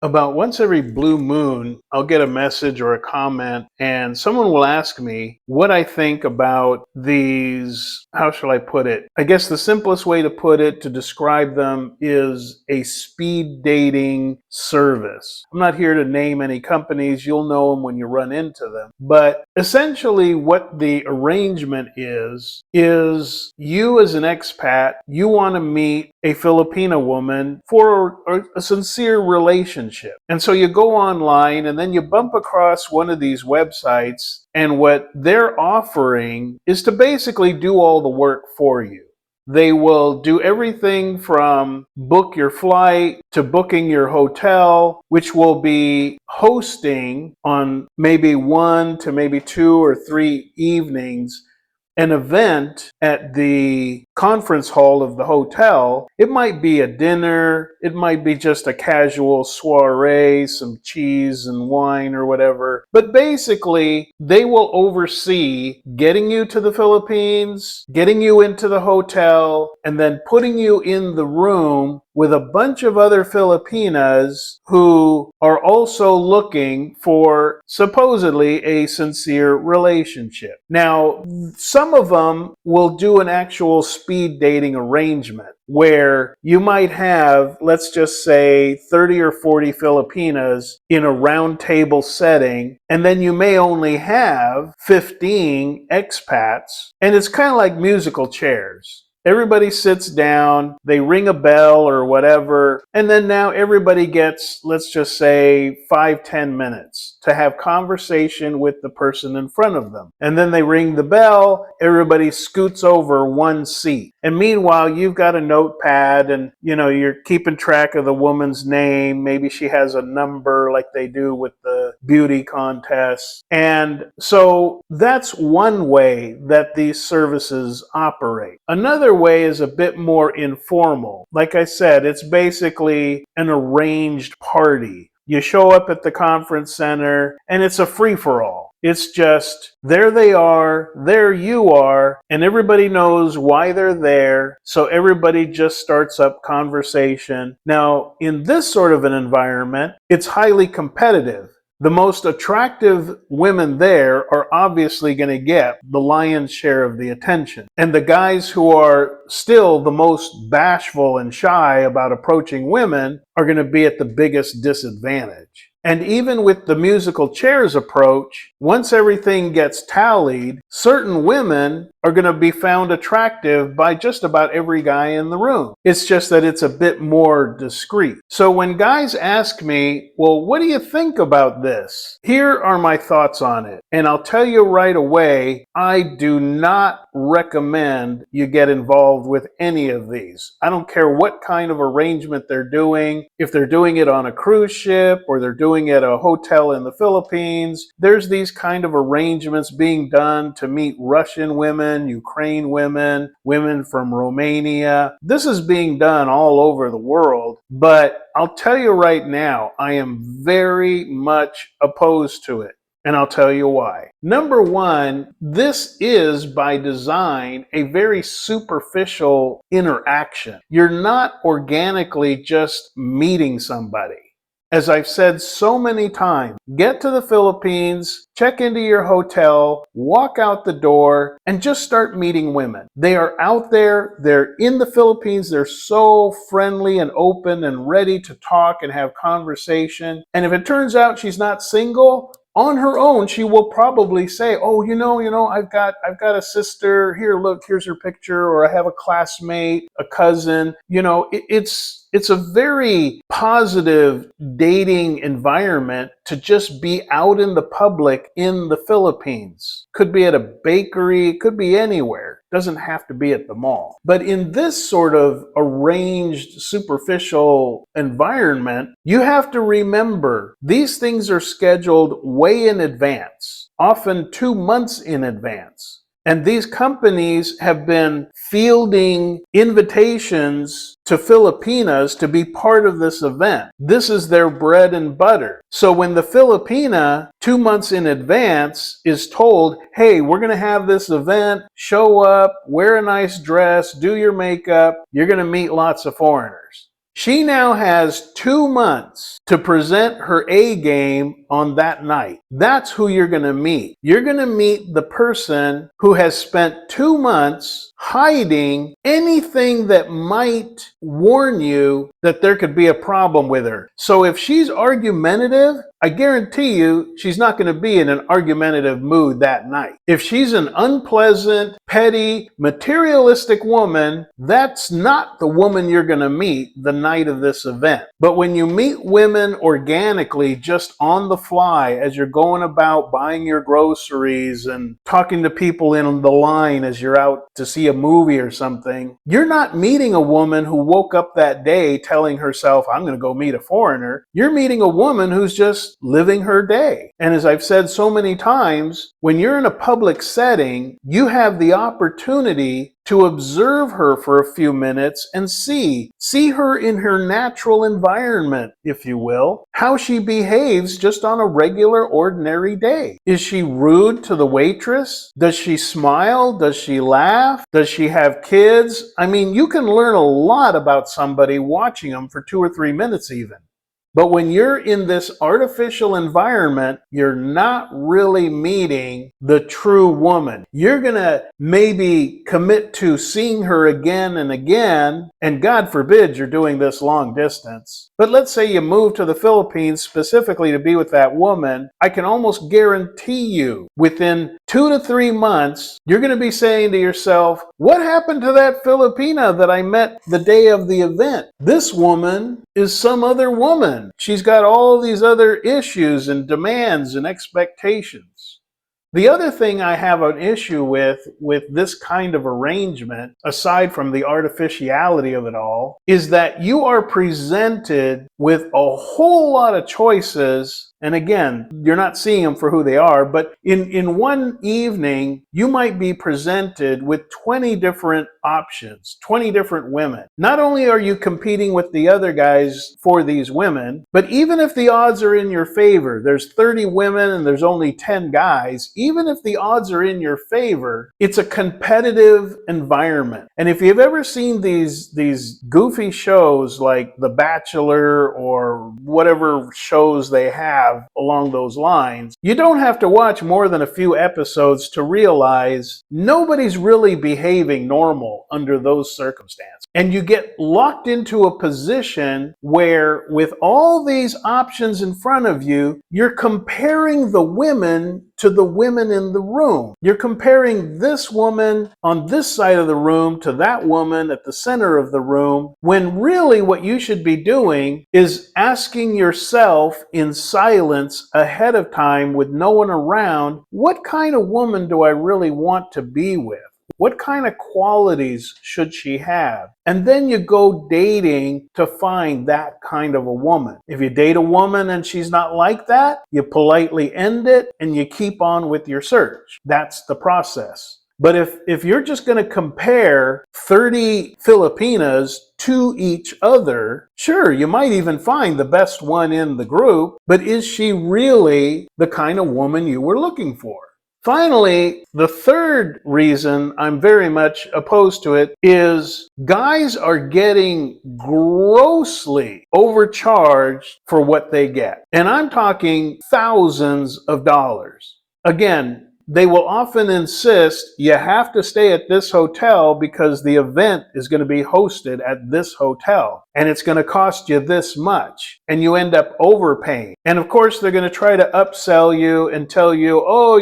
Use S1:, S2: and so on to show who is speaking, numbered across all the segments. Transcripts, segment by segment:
S1: About once every blue moon, I'll get a message or a comment, and someone will ask me what I think about these. How shall I put it? I guess the simplest way to put it, to describe them, is a speed dating service. I'm not here to name any companies, you'll know them when you run into them. But essentially, what the arrangement is you as an expat, you want to meet a Filipino woman for a sincere relationship. And so you go online and then you bump across one of these websites, and what they're offering is to basically do all the work for you. They will do everything from book your flight to booking your hotel, which will be hosting on maybe 1 to maybe 2 or 3 evenings an event at the conference hall of the hotel. It might be a dinner, it might be just a casual soiree, some cheese and wine or whatever. But basically, they will oversee getting you to the Philippines, getting you into the hotel, and then putting you in the room with a bunch of other Filipinas who are also looking for supposedly a sincere relationship. Now, some of them will do an actual speed dating arrangement where you might have, let's just say, 30 or 40 Filipinas in a round table setting, and then you may only have 15 expats, and it's kind of like musical chairs. Everybody sits down, they ring a bell or whatever, and then now everybody gets, let's just say, 5-10 minutes to have conversation with the person in front of them. And then they ring the bell, everybody scoots over one seat. And meanwhile, you've got a notepad and, you're keeping track of the woman's name. Maybe she has a number like they do with the beauty contests. And so that's one way that these services operate. Another way is a bit more informal. Like I said, it's basically an arranged party. You show up at the conference center and it's a free-for-all. It's just, there they are, there you are, and everybody knows why they're there, so everybody just starts up conversation. Now, in this sort of an environment, it's highly competitive. The most attractive women there are obviously going to get the lion's share of the attention. And the guys who are still the most bashful and shy about approaching women are going to be at the biggest disadvantage. And even with the musical chairs approach, once everything gets tallied, certain women are going to be found attractive by just about every guy in the room. It's just that it's a bit more discreet. So when guys ask me, well, what do you think about this? Here are my thoughts on it. And I'll tell you right away, I do not recommend you get involved with any of these. I don't care what kind of arrangement they're doing. If they're doing it on a cruise ship or they're doing it at a hotel in the Philippines, there's these kind of arrangements being done to meet Russian women, Ukraine women, women from Romania. This is being done all over the world, but I'll tell you right now, I am very much opposed to it. And I'll tell you why. Number one, this is by design a very superficial interaction. You're not organically just meeting somebody. As I've said so many times, get to the Philippines, check into your hotel, walk out the door, and just start meeting women. They are out there, they're in the Philippines, they're so friendly and open and ready to talk and have conversation. And if it turns out she's not single, on her own, she will probably say, oh, I've got a sister. Here, look, here's her picture. Or I have a classmate, a cousin. It's a very positive dating environment to just be out in the public in the Philippines. Could be at a bakery, could be anywhere. Doesn't have to be at the mall. But in this sort of arranged, superficial environment, you have to remember these things are scheduled way in advance, often 2 months in advance. And these companies have been fielding invitations to Filipinas to be part of this event. This is their bread and butter. So when the Filipina 2 months in advance is told, hey, we're going to have this event, show up, wear a nice dress, do your makeup, you're going to meet lots of foreigners. She now has 2 months to present her A game on that night. That's who you're going to meet. You're going to meet the person who has spent 2 months hiding anything that might warn you that there could be a problem with her. So if she's argumentative, I guarantee you she's not going to be in an argumentative mood that night. If she's an unpleasant, petty, materialistic woman, that's not the woman you're going to meet the night of this event. But when you meet women organically, just on the fly, as you're going about buying your groceries and talking to people in the line as you're out to see a movie or something, you're not meeting a woman who woke up that day telling herself, I'm going to go meet a foreigner. You're meeting a woman who's just living her day. And as I've said so many times, when you're in a public setting, you have the opportunity to observe her for a few minutes and see her in her natural environment, if you will, how she behaves just on a regular, ordinary day. Is she rude to the waitress? Does she smile? Does she laugh? Does she have kids? I mean, you can learn a lot about somebody watching them for 2 or 3 minutes even. But when you're in this artificial environment, you're not really meeting the true woman. You're going to maybe commit to seeing her again and again, and God forbid you're doing this long distance. But let's say you move to the Philippines specifically to be with that woman. I can almost guarantee you within 2 to 3 months, you're going to be saying to yourself, what happened to that Filipina that I met the day of the event? This woman is some other woman. She's got all these other issues and demands and expectations. The other thing I have an issue with this kind of arrangement, aside from the artificiality of it all, is that you are presented with a whole lot of choices. And again, you're not seeing them for who they are, but in one evening, you might be presented with 20 different options, 20 different women. Not only are you competing with the other guys for these women, but even if the odds are in your favor, there's 30 women and there's only 10 guys, even if the odds are in your favor, it's a competitive environment. And if you've ever seen these goofy shows like The Bachelor or whatever shows they have along those lines, you don't have to watch more than a few episodes to realize nobody's really behaving normal under those circumstances. And you get locked into a position where with all these options in front of you, you're comparing the women to the women in the room. You're comparing this woman on this side of the room to that woman at the center of the room, when really what you should be doing is asking yourself in silence ahead of time with no one around, what kind of woman do I really want to be with? What kind of qualities should she have? And then you go dating to find that kind of a woman. If you date a woman and she's not like that, you politely end it and you keep on with your search. That's the process. But if you're just going to compare 30 Filipinas to each other, sure, you might even find the best one in the group, but is she really the kind of woman you were looking for? Finally, the third reason I'm very much opposed to it is guys are getting grossly overcharged for what they get. And I'm talking thousands of dollars. Again, they will often insist you have to stay at this hotel because the event is going to be hosted at this hotel and it's going to cost you this much, and you end up overpaying. And of course, they're going to try to upsell you and tell you, oh,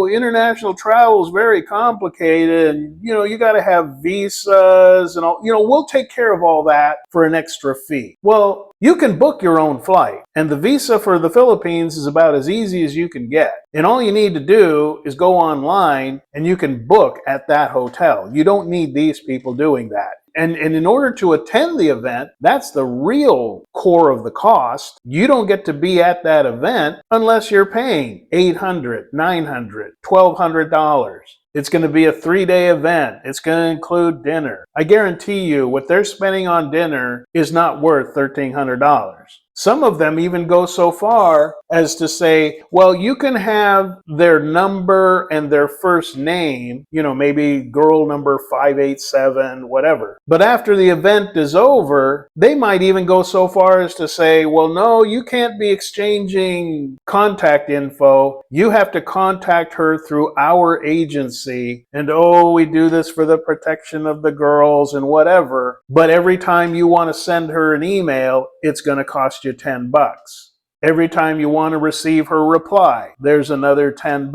S1: international travel is very complicated and, you got to have visas and all, we'll take care of all that for an extra fee. Well, you can book your own flight, and the visa for the Philippines is about as easy as you can get. And all you need to do is go online and you can book at that hotel. You don't need these people doing that. And in order to attend the event, that's the real core of the cost. You don't get to be at that event unless you're paying $800, $900, $1,200. It's going to be a 3-day event. It's going to include dinner. I guarantee you what they're spending on dinner is not worth $1,300. Some of them even go so far as to say, well, you can have their number and their first name, maybe girl number 587, whatever. But after the event is over, they might even go so far as to say, well, no, you can't be exchanging contact info. You have to contact her through our agency. And oh, we do this for the protection of the girls and whatever. But every time you want to send her an email, it's going to cost you $10. Every time you want to receive her reply, there's another $10.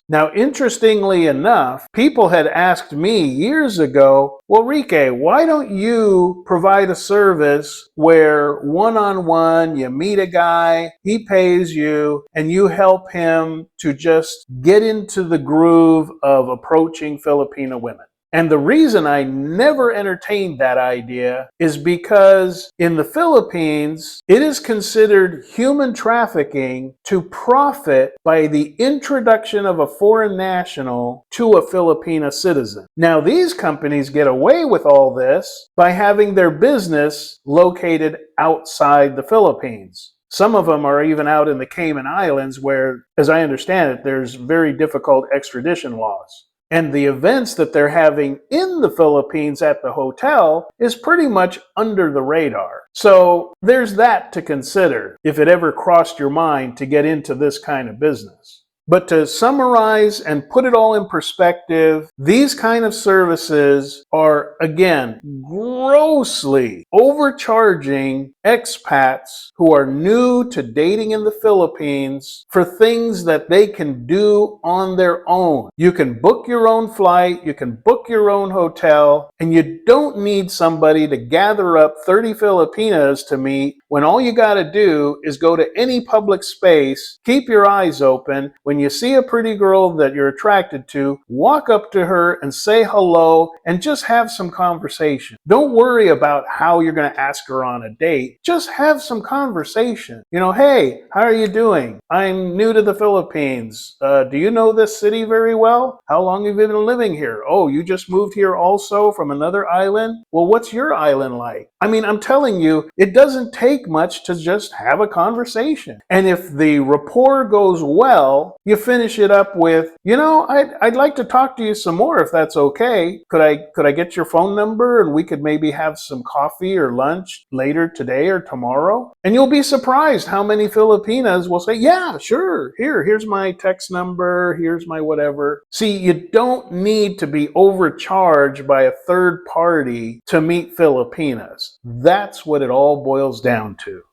S1: Now, interestingly enough, people had asked me years ago, well, Rike, why don't you provide a service where one-on-one, you meet a guy, he pays you, and you help him to just get into the groove of approaching Filipino women? And the reason I never entertained that idea is because in the Philippines, it is considered human trafficking to profit by the introduction of a foreign national to a Filipino citizen. Now, these companies get away with all this by having their business located outside the Philippines. Some of them are even out in the Cayman Islands where, as I understand it, there's very difficult extradition laws. And the events that they're having in the Philippines at the hotel is pretty much under the radar. So there's that to consider if it ever crossed your mind to get into this kind of business. But to summarize and put it all in perspective, these kind of services are, again, grossly overcharging expats who are new to dating in the Philippines for things that they can do on their own. You can book your own flight, you can book your own hotel, and you don't need somebody to gather up 30 Filipinas to meet when all you got to do is go to any public space, keep your eyes open. When you see a pretty girl that you're attracted to, walk up to her and say hello and just have some conversation. Don't worry about how you're going to ask her on a date. Just have some conversation. Hey, how are you doing? I'm new to the Philippines. Do you know this city very well? How long have you been living here? Oh, you just moved here also from another island? Well, what's your island like? I mean, I'm telling you, it doesn't take much to just have a conversation. And if the rapport goes well, you finish it up with, I'd like to talk to you some more if that's okay. Could I get your phone number and we could maybe have some coffee or lunch later today or tomorrow? And you'll be surprised how many Filipinas will say, yeah, sure. Here's my text number. Here's my whatever. See, you don't need to be overcharged by a third party to meet Filipinas. That's what it all boils down to.